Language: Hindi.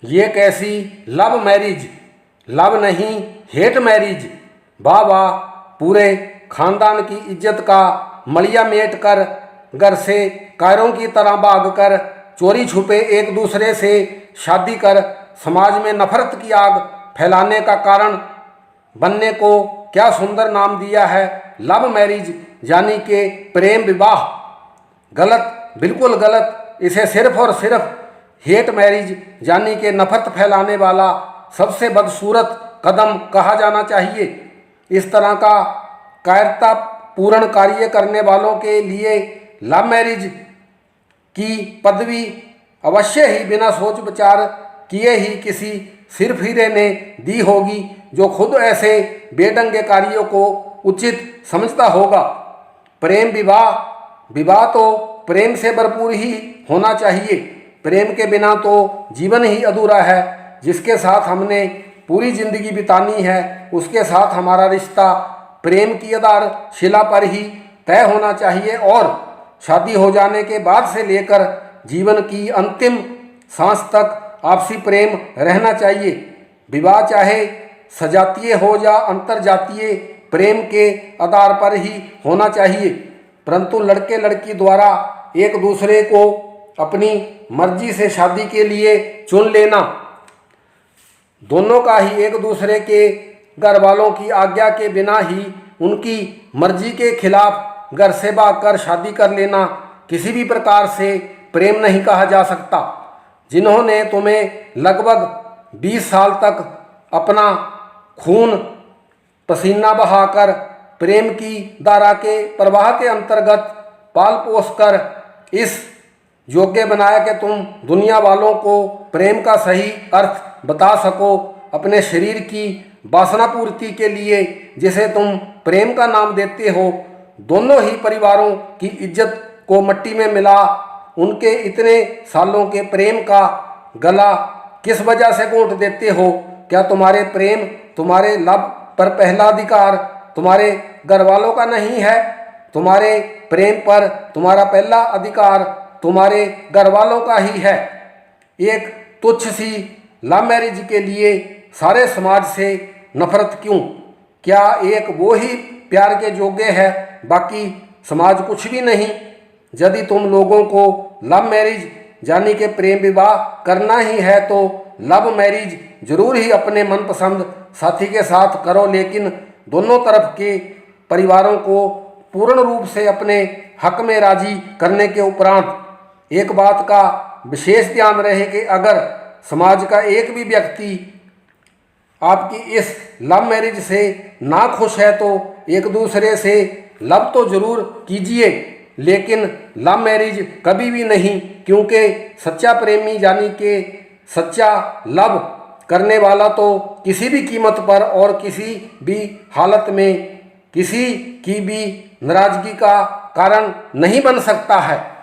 ये कैसी लव मैरिज, लव नहीं हेट मैरिज। वाह वाह, पूरे खानदान की इज्जत का मलिया मेट कर घर से कायरों की तरह भाग कर चोरी छुपे एक दूसरे से शादी कर समाज में नफरत की आग फैलाने का कारण बनने को क्या सुंदर नाम दिया है, लव मैरिज, यानी कि प्रेम विवाह। गलत, बिल्कुल गलत। इसे सिर्फ और सिर्फ हेट मैरिज यानी कि नफरत फैलाने वाला सबसे बदसूरत कदम कहा जाना चाहिए। इस तरह का कायरता पूर्ण कार्य करने वालों के लिए लव मैरिज की पदवी अवश्य ही बिना सोच विचार किए ही किसी सिरफिरे ने दी होगी, जो खुद ऐसे बेढंगे कार्यों को उचित समझता होगा। प्रेम विवाह, विवाह तो प्रेम से भरपूर ही होना चाहिए। प्रेम के बिना तो जीवन ही अधूरा है। जिसके साथ हमने पूरी जिंदगी बितानी है उसके साथ हमारा रिश्ता प्रेम की आधारशिला पर ही तय होना चाहिए और शादी हो जाने के बाद से लेकर जीवन की अंतिम सांस तक आपसी प्रेम रहना चाहिए। विवाह चाहे सजातीय हो या अंतरजातीय, प्रेम के आधार पर ही होना चाहिए। परंतु लड़के लड़की द्वारा एक दूसरे को अपनी मर्जी से शादी के लिए चुन लेना, दोनों का ही एक दूसरे के घर वालों की आज्ञा के बिना ही उनकी मर्जी के खिलाफ घर से भागकर शादी कर लेना किसी भी प्रकार से प्रेम नहीं कहा जा सकता। जिन्होंने तुम्हें लगभग 20 साल तक अपना खून पसीना बहाकर प्रेम की धारा के प्रवाह के अंतर्गत पाल पोस कर इस योग्य बनाया कि तुम दुनिया वालों को प्रेम का सही अर्थ बता सको, अपने शरीर की वासना पूर्ति के लिए जिसे तुम प्रेम का नाम देते हो, दोनों ही परिवारों की इज्जत को मिट्टी में मिला उनके इतने सालों के प्रेम का गला किस वजह से घोंट देते हो? क्या तुम्हारे प्रेम, तुम्हारे लव पर पहला अधिकार तुम्हारे घर वालों का नहीं है? तुम्हारे प्रेम पर तुम्हारा पहला अधिकार तुम्हारे घर वालों का ही है। एक तुच्छ सी लव मैरिज के लिए सारे समाज से नफरत क्यों? क्या एक वो ही प्यार के योग्य है, बाकी समाज कुछ भी नहीं? यदि तुम लोगों को लव मैरिज यानी कि प्रेम विवाह करना ही है तो लव मैरिज जरूर ही अपने मनपसंद साथी के साथ करो, लेकिन दोनों तरफ के परिवारों को पूर्ण रूप से अपने हक में राजी करने के उपरांत एक बात का विशेष ध्यान रहे कि अगर समाज का एक भी व्यक्ति आपकी इस लव मैरिज से ना खुश है तो एक दूसरे से लव तो जरूर कीजिए, लेकिन लव मैरिज कभी भी नहीं, क्योंकि सच्चा प्रेमी यानी कि सच्चा लव करने वाला तो किसी भी कीमत पर और किसी भी हालत में किसी की भी नाराजगी का कारण नहीं बन सकता है।